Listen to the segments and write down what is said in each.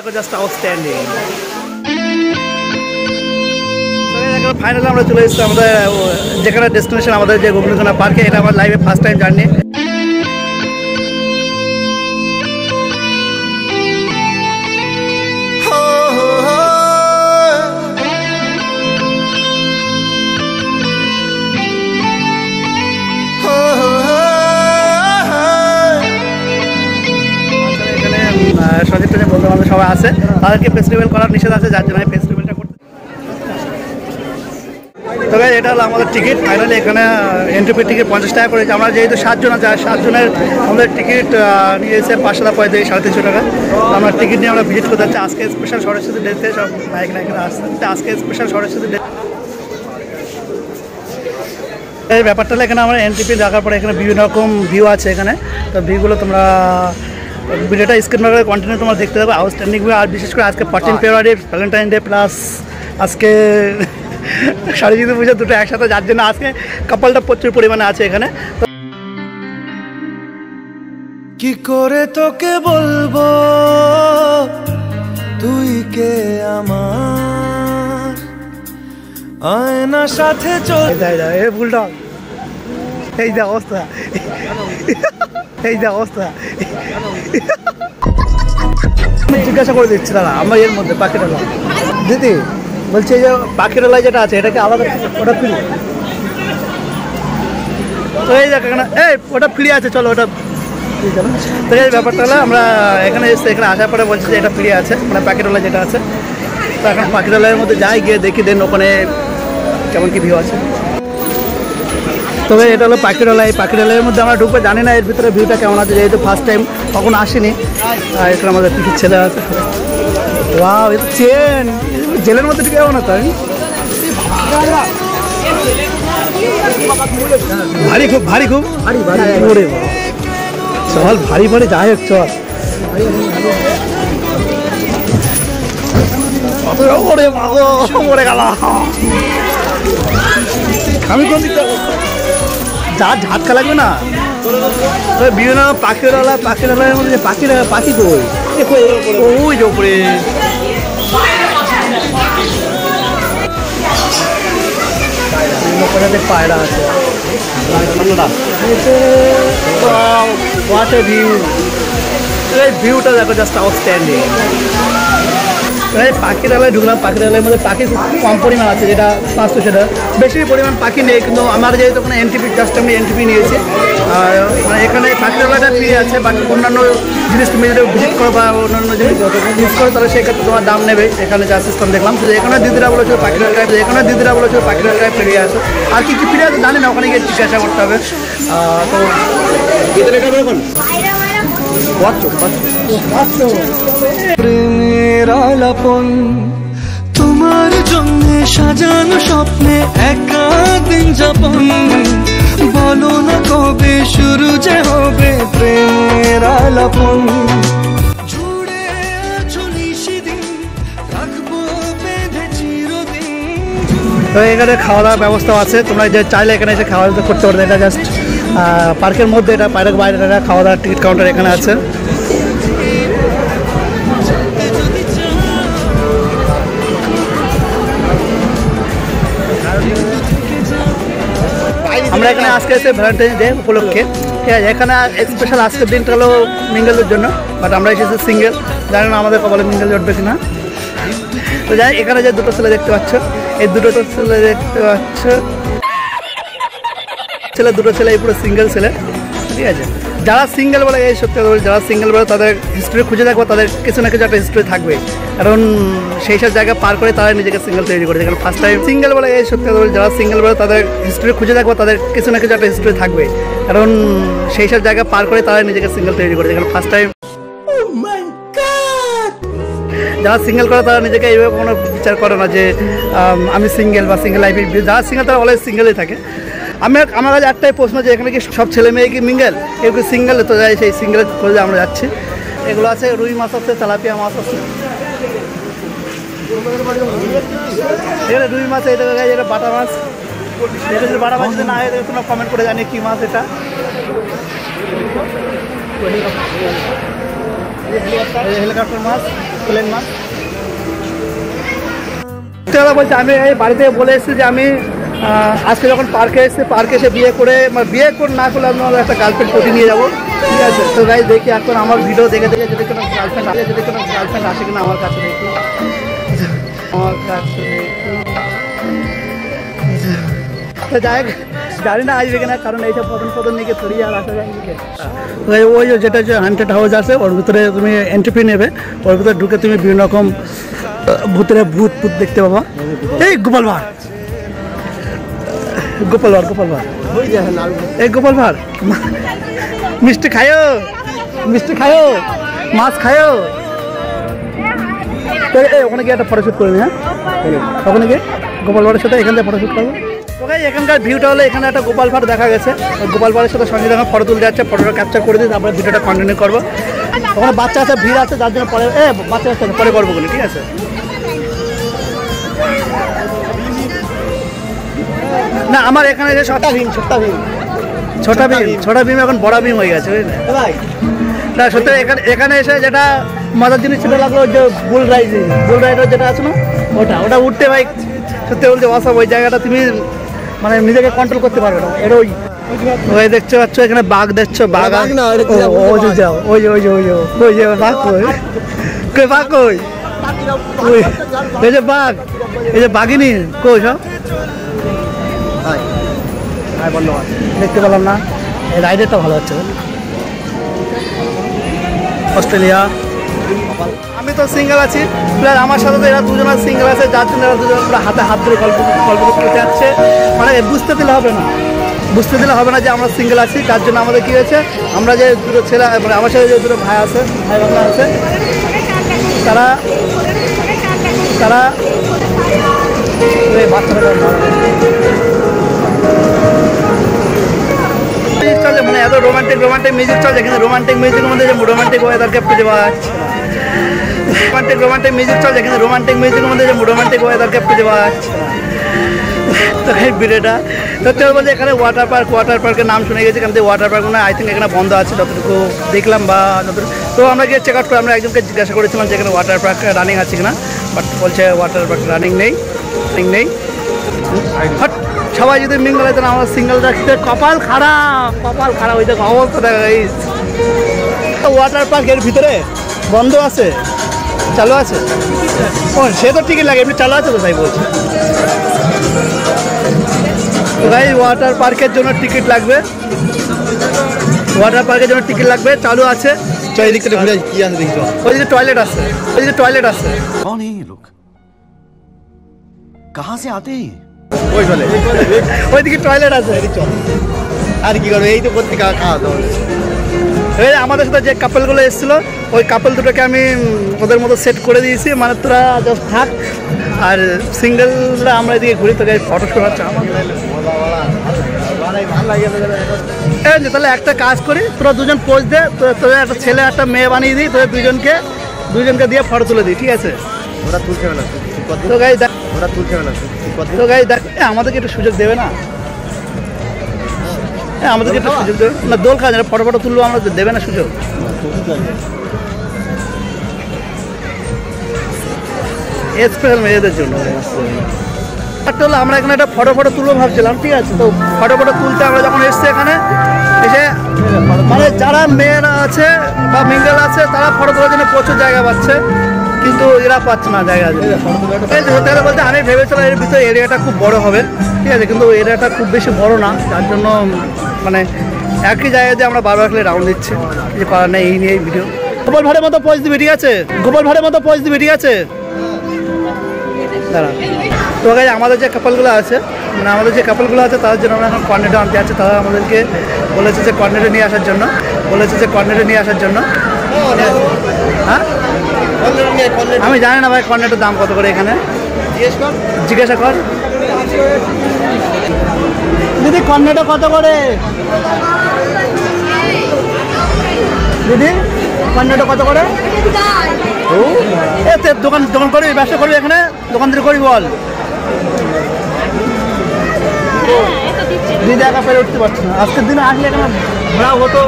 দেখো just outstanding. Finally আমরা চলে এসেছি আমাদের যেখানে ডেস্টিনেশন আমাদের যে গোবিন্দখানা পার্কে। এটা আমার লাইফে ফার্স্ট টাইম জার্নি। সঞ্জিত বন্ধু বান্ধব সবাই আছে, তাদেরকে ফেস্টিভ্যাল করার নিষেধ আছে, যার জন্য ফেস্টিভ্যালটা করতে। তবে এটা হলো আমাদের টিকিট। ফাইনালি এখানে এন্ট্রির টিকিট 50 টাকা করেছে। আমরা যেহেতু 7 জন আছে, 7 জনের আমাদের টিকিট নিয়েছে 535 350 টাকা। আমরা টিকিট নিয়ে আমরা ভিজিট করতে যাচ্ছি। আজকে স্পেশাল সরস্বতী ডেতে সব নায়ক নায়িকারা আসছে। আজকে স্পেশাল সরস্বতী ডে এই ব্যাপারটা হলো এখানে আমরা এন্ট্রি দেখার পরে এখানে বিভিন্ন রকম ভিউ আছে এখানে। তো ভিউগুলো তোমরা ভিডিওটা স্ক্রিন করে কন্টিনিউ তোমরা দেখতে পাবে। Outstanding view. আর বিশেষ করে আজকে 14 ফেব্রুয়ারি ভ্যালেন্টাইন ডে প্লাস আজকে সরস্বতী পুজো দুটো একসাথে, যার জন্য আজকে কাপলটা প্রচুর পরিমাণে আছে এখানে। কি করে তোকে বলবো তুই কে আমার আয়নার সাথে চল। এই ভুলটা, এই যে অবস্থা, এই যে অবস্থা। জিজ্ঞাসা করে দিচ্ছি দাদা, আমরা এর মধ্যে পাখিরালয় দিদি বলছি এই যে পাখিরালয় যেটা আছে এটা কি আলাদা? ওটা ফ্রি? তো এই দেখ এখানে এই ওটা ফ্রি আছে, চলো ওটা। তো এই ব্যাপারটা হলো আমরা এখানে এসে এখানে আসার পরে বলছি যে এটা ফ্রি আছে, মানে পাখিরালয় যেটা আছে। তো এখন পাখিরালয়ের মধ্যে যাই, গিয়ে দেখি দেন ওখানে কেমন কি ভিউ আছে। তবে এটা হলো পাখিরালয়। পাখিরালয়ের মধ্যে আমরা ঢুকবো, জানি না এর ভিতরে ভিউটা কেমন আছে, যেহেতু ফার্স্ট টাইম কখনো আসিনি। আর এখানে আমাদের কিছু ছেলে আছে। ওয়াও, এটা চেন জেলের মধ্যে ঢুকে যাবো না তাই? ভারী খুব, ভারী খুব, চল ভারী ভারী যাই হোক চল। মরে গেল আমি কোন দিকটা যা ঝাটকা লাগবে না। বিভিন্ন পাখিরালয়ের মধ্যে পাখি কই ওই যে উপরে পায়রা আছে। ভিউ, এই ভিউটা দেখো জাস্ট আউটস্ট্যান্ডিং। পাখিরালয় ঢুকলাম। পাখিরালয়ের মধ্যে পাখি খুব কম পরিমাণ আছে, যেটা বাস্তব সেটা। বেশি পরিমাণ পাখি নেই, কিন্তু আমার যেহেতু ওখানে এন্ট্রি জাস্ট আমি এন্ট্রি নিয়েছি। আর মানে এখানে পাখিরালয়টা ফ্রি আছে, বাট অন্যান্য জিনিস তুমি যদি ভিজিট করো বা অন্যান্য জিনিস ইউজ করো তাহলে সেক্ষেত্রে তোমার দাম নেবে। এখানে যা সিস্টেম দেখলাম, তো এখানে দিদিরা বলেছে পাখিরালয়, এখানে দিদিরা বলেছে পাখিরালয় ফ্রি আছে। আর কি কি ফ্রি আছে জানি না, ওখানে গিয়ে জিজ্ঞাসা করতে হবে। তো প্রেমের আলাপন তোমার জন্য সাজানো স্বপ্নে একা দিন যাপন, বলো না কবে শুরু যে হবে প্রেমের আলাপন। জুড়ে আছো নিশিদিন রাখবো বেঁধে চিরদিন। তো এখানে খাওয়া দাওয়ার ব্যবস্থাও আছে, তোমরা যে চাইলে এখানে এসে খাওয়া দাওয়া করতে পারবে। এটা জাস্ট পার্কের মধ্যে, এটা পার্কের বাইরে এটা খাওয়া দাওয়ার টিকিট কাউন্টার এখানে আছে। আমরা এখানে আজকে এসে ভ্যালেন্টাইন ডে উপলক্ষে, ঠিক আছে। এখানে স্পেশাল আজকের দিনটা হলো মিঙ্গেলের জন্য, বাট আমরা এসেছি সিঙ্গেল। জানি না আমাদের কপালে মিঙ্গেল জটবে কিনা। তো যাই, এখানে যে দুটো ছেলে দেখতে পাচ্ছ, এই দুটো ছেলে দেখতে পাচ্ছ, দুটো ছেলে এই পুরো সিঙ্গেল ছেলে, ঠিক আছে। যারা সিঙ্গেল বলে, এই সত্যি কথা বলি, যারা সিঙ্গেল বলে তাদের হিস্ট্রি খুঁজে দেখবো, তাদের কিছু না কিছু একটা হিস্ট্রি থাকবে। কারণ সেই সব জায়গা পার করে তারা নিজেকে সিঙ্গেল তৈরি করেছে। কারণ ফার্স্ট টাইম সিঙ্গেল বলে, এই সত্যি কথা বলি, যারা সিঙ্গেল বলে তাদের হিস্ট্রি খুঁজে দেখবো, তাদের কিছু না কিছু একটা হিস্ট্রি থাকবে। কারণ সেই সব জায়গা পার করে তারা নিজেকে সিঙ্গেল তৈরি করেছে। কারণ ফার্স্ট টাইম যারা সিঙ্গেল করে তারা নিজেকে এইভাবে কোনো বিচার করে না যে আমি সিঙ্গেল বা সিঙ্গেল লাইফে। যারা সিঙ্গেল তারা অলওয়েজ সিঙ্গেলই থাকে। আমার কাছে একটাই প্রশ্ন যে এখানে কি সব ছেলে মেয়ে কি মিঙ্গেল? কেউ কি সিঙ্গেল? তো যাই সেই সিঙ্গেলের খোঁজে আমরা যাচ্ছি। এগুলো আছে রুই মাছ আছে, তেলাপিয়া মাছ আছে, এখানে রুই মাছ, এটা এটা বাটা মাছ। এটা যদি বাটা মাছ না হয় তোমরা কমেন্ট করে জানি কী মাছ এটা। হেলিকপ্টার মাছ, প্লেন মাছ। বলছি আমি এই বাড়ি থেকে বলে এসেছি যে আমি আজকে যখন পার্কে এসেছি, পার্কে এসে বিয়ে করে না করলে আমি একটা গার্লফ্রেন্ড কোটি নিয়ে যাবো, ঠিক আছে? তো গাইস দেখি এখন আমার ভিডিও দেখে দেখে যদি কোনো গার্লফ্রেন্ড আসে কিনা আমার কাছে, দেখি আমার কাছে তো যাই হোক, জানি না আসবে কিনা, কারণ এইসব প্রথম দিকে ছড়িয়ে আর আসা যায়। ওই যেটা যে হান্টেড হাউস আছে ওর ভিতরে তুমি এন্ট্রি নেবে, ওর ভিতরে ঢুকে তুমি বিভিন্ন রকম ভূত দেখতে পাবা। এই গোপাল ভাঁড় এই গোপাল ভাঁড় মিষ্টি খায়ো মাছ খায়ো। ওখানে গিয়ে একটা ফটোশ্যুট করে নি। হ্যাঁ, ওখানে গিয়ে গোপাল ভাঁড়ের সাথে এখান থেকে ফটোশ্যুট করবো। ওকে, এখানকার ভিউটা হলো এখানে একটা গোপাল ভাঁড় দেখা গেছে, গোপাল ভাঁড়ের সাথে সঙ্গে যখন ফটো তুলতে যাচ্ছে, ফটোটা ক্যাপচার করে দিই, তারপরে ভিডিওটা কন্টিনিউ করবো। ওখানে বাচ্চা আছে, ভিড় আছে, যার জন্য বাচ্চা আছে পরে করবো বলে, ঠিক আছে? না, আমার এখানে যে ছোটা ভীম এখন বড় ভীম হয়ে গেছে, বুঝলে? না সত্যি এখানে এসে যেটা মজার জিনিস সেটা লাগলো, যে বুল রাইডার যেটা আছে না, ওটা উঠতে ভাই সত্যি বলতে অসম। ওই জায়গাটা তুমি মানে নিজেকে কন্ট্রোল করতে পারবে না। এটা ওই দেখতে পাচ্ছ এখানে বাঘ দেখছো, বাঘ না, ওই যে বাঘ এই যে বাঘিনী কই সব দেখতে পেলাম না। এই রাইডারটা ভালো হচ্ছে, অস্ট্রেলিয়া। আমি তো সিঙ্গেল আছি, প্লাস আমার সাথে তো এরা দুজন সিঙ্গেল আছে, যার জন্য এরা দুজন হাতে হাত ধরে গল্প করতে যাচ্ছে। মানে বুঝতে দিলে হবে না যে আমরা সিঙ্গেল আছি। তার জন্য আমাদের কী হয়েছে, আমরা যে দুটো ছেলে, মানে আমার সাথে যে দুটো ভাই বাংলা আছে, তারা বাচ্চারা চলছে, মানে এত রোমান্টিক মিউজিক চলছে, কিন্তু রোমান্টিক মিউজিকের মধ্যে যে রোমান্টিক ওয়েদারকে খুঁজে পাওয়া যাচ্ছে না। রোমান্টিক মিউজিক চলছে, কিন্তু রোমান্টিক মিউজিকের মধ্যে যে রোমান্টিক ওয়েদারকে খুঁজে পাওয়া যাচ্ছে না। তো এই ভিডিওটা সত্যি বলতে এখানে ওয়াটার পার্কের নাম শুনে গেছি, কিন্তু ওয়াটার পার্ক না, আই থিঙ্ক এখানে বন্ধ আছে যতটুকু দেখলাম বা তো আমরা গিয়ে চেক আউট করে আমরা একজনকে জিজ্ঞাসা করেছিলাম যে এখানে ওয়াটার পার্ক রানিং আছে কিনা, বাট বলছে ওয়াটার পার্ক রানিং নেই। সবাই যদি মিঙ্গল হইতো না, আমার সিঙ্গেল রাখতে কপাল খারাপ ওই দেখো অবস্থা দেখা। এই ওয়াটার পার্ক এর ভিতরে বন্ধ আছে, চালু আছে? ও সে তো টিকিট লাগে, এমনি চালু আছে তো, তাই বলছে। তো ভাই ওয়াটার পার্কের জন্য টিকিট লাগবে, চালু আছে। চারিদিক থেকে ঘুরে কি আছে দেখি, ওইদিকে টয়লেট আছে, कौन है ये लोग, कहाँ से आते हैं? ওইদিকে টয়লেট আছে। আর কি করবে, এই তো প্রত্যেক খাওয়া দাওয়া। এই আমাদের সাথে যে কাপলগুলো এসেছিল, ওই কাপল দুটোকে আমি ওদের মতো সেট করে দিয়েছি, মানে তোরা জাস্ট থাক, আর সিঙ্গেলরা আমরা এদিকে ঘুরি। তোকে ফটো শোনাচ্ছে আমার তাহলে একটা কাজ করি, তোরা দুজন পোজ দে, তোদের একটা ছেলে একটা মেয়ে বানিয়ে দিই, তোদের দুজনকে দিয়ে ফটো তুলে দিই, ঠিক আছে? ওরা তুলছে না, তো গাই দেখ আমাদেরকে একটু সুযোগ দেবে না? আমাদেরকে একটু সুযোগ দেবে না? দোল খাওয়া যাবে, ফটো তুলবো আমরা, দেবে না সুযোগ? স্পেশাল মেয়েদের জন্য হলো আমরা এখানে একটা ফটো তুলবো ভাবছিলাম, ঠিক আছে? তো ফটো তুলতে আমরা যখন এসছি এখানে এসে, মানে যারা মেয়েরা আছে বা মিঙ্গেল আছে তারা ফটো তোলার জন্য প্রচুর জায়গা পাচ্ছে, কিন্তু এরা পাচ্ছে না জায়গা। বলতে আমি ভেবেছিলাম এর ভিতরে এরিয়াটা খুব বড় হবে, ঠিক আছে, কিন্তু এরিয়াটা খুব বেশি বড় না, যার জন্য মানে একই জায়গায় যে আমরা বারবার খালি রাউন্ড দিচ্ছি, যে করার নেই। এই নিয়ে এই ভিডিও গোপাল ভাঁড়ের মতো পৌঁছ দিবি, ঠিক আছে? দাঁড়া। তো গাইজ আমাদের যে কাপলগুলো আছে, তাদের জন্য আমরা এখন কর্নেটো আনতে যাচ্ছি। তারা আমাদেরকে বলেছে যে কর্নেটো নিয়ে আসার জন্য, হ্যাঁ আমি জানি না ভাই কর্নেটোর দাম কত করে এখানে, জিজ্ঞাসা কর। দিদি কর্নেটো কত করে? দোকান করবি, ব্যবসা করবি এখানে, দোকানদারি করবি বল। দিদি একা পেরে উঠতে পারছি না, আজকের দিনে আসলে এখানে ঘোরা হতো।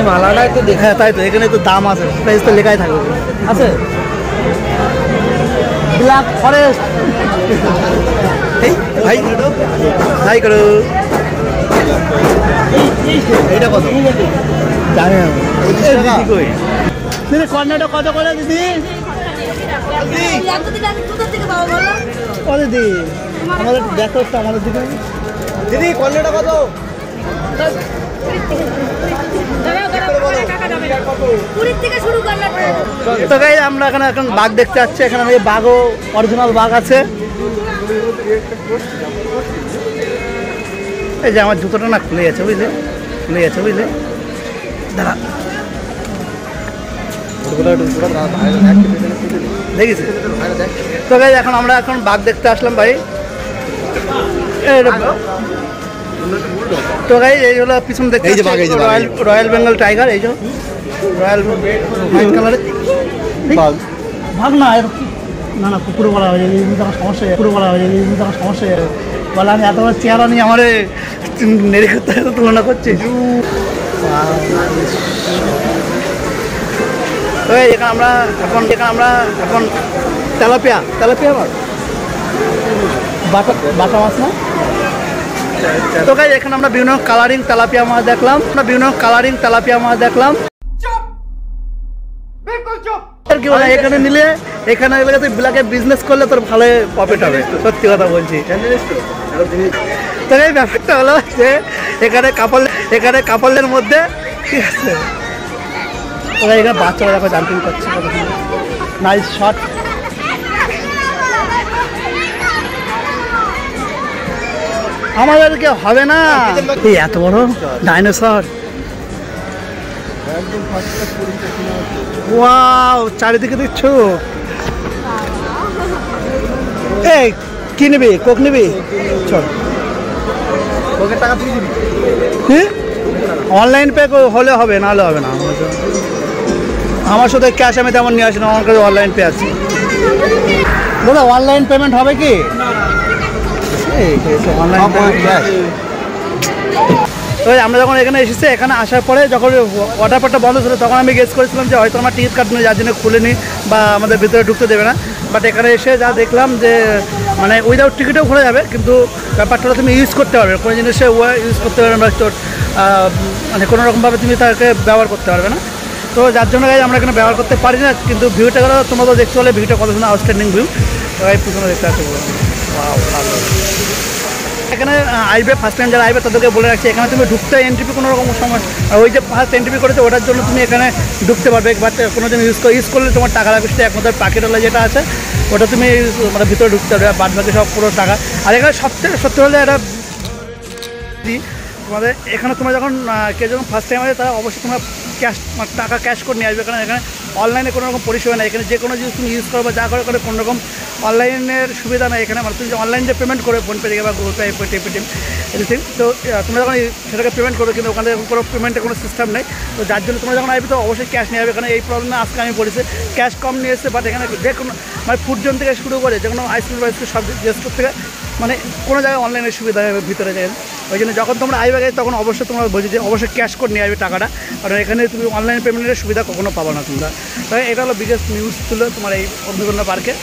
মালাটাই তো দেখা, তাই তো এখানে তো দাম আছে, প্রাইস তো লেখাই থাকবে আছে। ব্ল্যাক ফরেস্ট ভাই ভাই করো এইটা কত জানি না। দিদি কর্নাটা কত করে দিদি? ও দিদি আমাদের দেখো তো আমাদের দিকে দিদি কর্নাটা কত? তো গাইস আমরা এখানে এখন বাঘ দেখতে যাচ্ছি, এখানে এই বাঘও অরিজিনাল বাঘ আছে। এই যে আমার জুতোটা না খুলে গেছে বুঝলে, খুলে গেছে বুঝলে, দাঁড়া দেখিস। তো গাইস এখন আমরা এখন বাঘ দেখতে আসলাম ভাই। তো গাইস এই হলো পিছন দেখতে রয়্যাল বেঙ্গল টাইগার, এই যে রয়্যাল হোয়াইট কালারের ভাগ না, না না কুকুরও বলা হয়ে যায়, তখন সমস্যা হয়ে যায়, কুকুরও বলা হয়ে যায়, তখন সমস্যা হয়ে যাবে। বলে আমি এত বড় চেহারা নিয়ে আমার নেড়ে করতে তুলনা করছি। তো এখানে আমরা এখন তেলাপিয়া মাছ, বাটা মাছ না। তো গাইস এখানে আমরা বিভিন্ন কালারিং তেলাপিয়া মাছ দেখলাম, এখানে নিলে এখানে তুই ব্ল্যাকে বিজনেস করলে তোর ভালো প্রফিট হবে, সত্যি কথা বলছি। তো এই ব্যাপারটা হলো যে এখানে কাপড়ের মধ্যে ঠিক আছে, ওরা এখানে বাচ্চারা দেখো জাম্পিং করছে, নাইস শট। আমাদেরকে হবে না এই এত বড় ডাইনোসর, ওয়াও চারিদিকে দিচ্ছ। এই কি নিবি? কোক নিবি? চল কোকের টাকা তুই দিবি? অনলাইন পে হলে হবে, না হলে হবে না। আমার সাথে ক্যাশ আমি তেমন নিয়ে আসি না, আমার কাছে অনলাইন পে আছে। দাদা অনলাইন পেমেন্ট হবে কি? আমরা যখন এখানে এসেছি, এখানে আসার পরে যখন ওয়াটারপার্কটা বন্ধ ছিল তখন আমি গেস করেছিলাম যে হয়তো আমার টিকিট কাটনি যার জন্য খুলেনি বা আমাদের ভিতরে ঢুকতে দেবে না। বাট এখানে এসে যা দেখলাম যে মানে উইদাউট টিকিটেও ঘোরা যাবে, কিন্তু ব্যাপারটা তুমি ইউজ করতে পারবে, কোনো জিনিসে ইউজ করতে পারবে না, মানে কোনো রকমভাবে তুমি তাকে ব্যবহার করতে পারবে না। তো যার জন্য আমরা এখানে ব্যবহার করতে পারি না, কিন্তু ভিউটা তোমরা তো দেখতে পারলে ভিউটা কত সুন্দর আউটস্ট্যান্ডিং ভিউ। তো এই পিছনে দেখতে পাচ্ছি এখানে আইবে, ফার্স্ট টাইম যারা আইবে তাদেরকে বলে রাখছি এখানে তুমি ঢুকতে এন্ট্রি কোনো রকম সমস্যা, ওই যে ফার্স্ট এন্ট্রি করেছে ওটার জন্য তুমি এখানে ঢুকতে পারবে, বাট কোনো দিন ইউজ করলে তোমার টাকা লাগবে, সেটা একমাত্র প্যাকেটওয়ালা যেটা আছে ওটা তুমি মানে ভিতরে ঢুকতে পারবে, বাদ বাকি সব পুরো টাকা। আর এখানে সবথেকে সত্যি হলে এটা তোমাদের এখানে তোমরা যখন কেউ যখন ফার্স্ট টাইম আসে তারা অবশ্যই তোমরা টাকা ক্যাশ করে নিয়ে আসবে, কারণ এখানে অনলাইনে কোনো রকম পরিষেবা নেই। এখানে যে কোনো জিনিস তুমি ইউজ করো বা যা করে কোনো রকম অনলাইনের সুবিধা নেই এখানে, মানে তুমি যে অনলাইন যে পেমেন্ট করবে ফোনপে থেকে বা গুগল পে, পেটিএম এনিথিং, তো তোমরা যখন সেটাকে পেমেন্ট করবে, কিন্তু ওখানে কোনো পেমেন্টের কোনো সিস্টেম নেই। তো যার জন্য তোমরা যখন আসবে তো অবশ্যই ক্যাশ নিয়ে যাবে, এখানে এই প্রবলেমে আজকে আমি বলেছি ক্যাশ কম নিয়ে এসেছে, বাট এখানে যে কোনো মানে ফুড জোন থেকে শুরু করে যে কোনো আইসক্রিম বাইসক্রিম সব রেস্টোর থেকে মানে কোনো জায়গায় অনলাইনের সুবিধা ভিতরে যায়। ওই জন্য যখন তোমরা আইবে তখন অবশ্যই তোমরা বলছি যে অবশ্যই ক্যাশ করে নিয়ে আসবে টাকাটা, কারণ এখানে তুমি অনলাইন পেমেন্টের সুবিধা কখনো পাবো না তোমরা। তাই এটা হলো বিগেস্ট নিউজ ছিল তোমার এই অগ্নিকন্যা পার্কে।